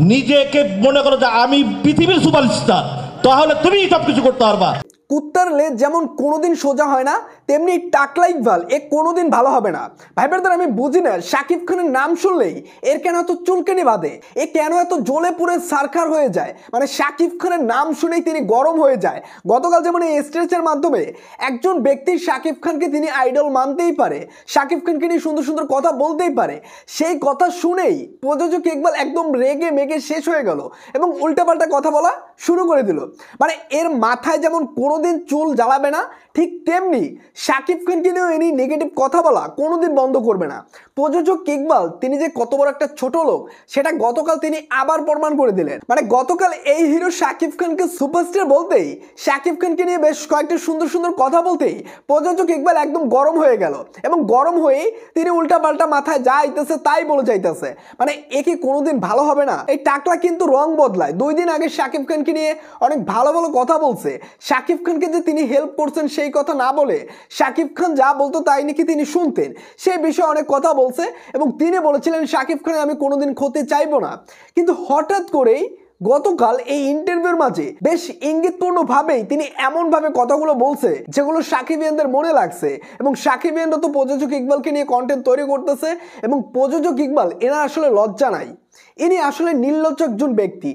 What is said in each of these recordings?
নিজেকে মনে করো যে আমি পৃথিবীর সুপারস্টার, তাহলে তুমি সব কিছু করতে পারবা। কুত্তার লেজ যেমন কোনোদিন সোজা হয় না, তেমনি টাকলা ইকবাল এ কোনোদিন ভালো হবে না। ভাই ব্রাদার, আমি বুঝি না শাকিব খানের নাম শুনলেই এর কেন এত চুলকানি বাঁধে, এ কেন এত জ্বলে পুড়ে সারখার হয়ে যায়। মানে শাকিব খানের নাম শুনেই তিনি গরম হয়ে যায়। গতকাল যেমন এই স্টেজের মাধ্যমে একজন ব্যক্তি শাকিব খানকে তিনি আইডল মানতেই পারে, শাকিব খানকে নিয়ে সুন্দর সুন্দর কথা বলতেই পারে, সেই কথা শুনেই প্রযোজক ইকবাল একদম রেগে মেগে শেষ হয়ে গেল এবং উল্টাপাল্টা কথা বলা শুরু করে দিল। মানে এর মাথায় যেমন কোনোদিন চুল জ্বালাবে না, ঠিক তেমনি শাকিব খানকে নিয়েও এনি নেগেটিভ কথা বলা কোনোদিন বন্ধ করবে না। প্রযোজক ইকবাল তিনি যে কত বড় একটা ছোট লোক সেটা গতকাল তিনি আবার প্রমাণ করে দিলেন। মানে গতকাল এই হিরো শাকিব খানকে সুপারস্টার বলতেই, শাকিব খানকে নিয়ে বেশ কয়েকটা সুন্দর সুন্দর কথা বলতেই প্রযোজক ইকবাল একদম গরম হয়ে গেল এবং গরম হয়েই তিনি উল্টাপাল্টা মাথায় যা আইতেছে তাই বলে যাইতেছে। মানে এ কি কোনোদিন ভালো হবে না? এই টাকলা কিন্তু রং বদলায়। 2 দিন আগে শাকিব খানকে নিয়ে অনেক ভালো ভালো কথা বলছে, শাকিব খানকে যে তিনি হেল্প করছেন সেই কথা না বলে শাকিব খান যা বলতো তাই নাকি তিনি শুনতেন, সেই বিষয়ে অনেক কথা বলছে এবং তিনি বলেছিলেন শাকিব খানের আমি কোনোদিন ক্ষতি চাইবো না। কিন্তু হঠাৎ করেই গতকাল এই ইন্টারভিউর মাঝে বেশ ইঙ্গিতপূর্ণ ভাবেই তিনি এমন ভাবে কথাগুলো বলছে যেগুলো সাকিবিয়ানদের মনে লাগছে এবং সাকিবিয়ানরা তো প্রযোজক ইকবালকে নিয়ে কন্টেন্ট তৈরি করতেছে এবং প্রযোজক ইকবাল এরা আসলে লজ্জা নাই, ইনি আসলে নির্লজ্জ একজন ব্যক্তি।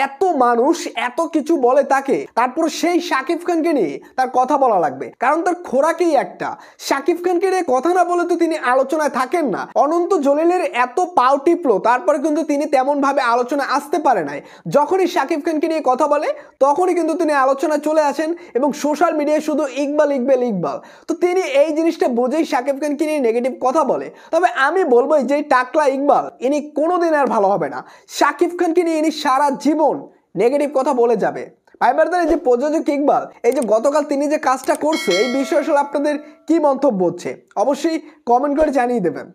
এত মানুষ এত কিছু বলে তাকে, তারপর সেই শাকিব খানকে নিয়ে তার কথা বলা লাগবে, কারণ তার খোরাকই একটা। শাকিব খানকে নিয়ে কথা না বলে তো তিনি আলোচনায় থাকেন না। অনন্ত জলিলের এত পাও টিপলো, তারপরে কিন্তু তিনি তেমন ভাবে আলোচনায় আসতে পারে নাই। যখনই শাকিব খানকে নিয়ে কথা বলে তখনই কিন্তু তিনি আলোচনায় চলে আসেন এবং সোশ্যাল মিডিয়ায় শুধু ইকবাল ইকবাল ইকবাল। তো তিনি এই জিনিসটা বুঝেই শাকিব খানকে নিয়ে নেগেটিভ কথা বলে। তবে আমি বলবো যে টাকলা ইকবাল ইনি কোনোদিন আর ভালো হবে না। শাকিব খানকে নিয়ে ইনি সারা জীবন নেগেটিভ কথা বলে যাবে। ভাই ব্রাদার, এই যে প্রযোজক ইকবাল এই যে গতকাল তিনি যে কাজটা করছে এই বিষয়ে আসলে আপনাদের কি মন্তব্য হচ্ছে অবশ্যই কমেন্ট করে জানিয়ে দেবেন।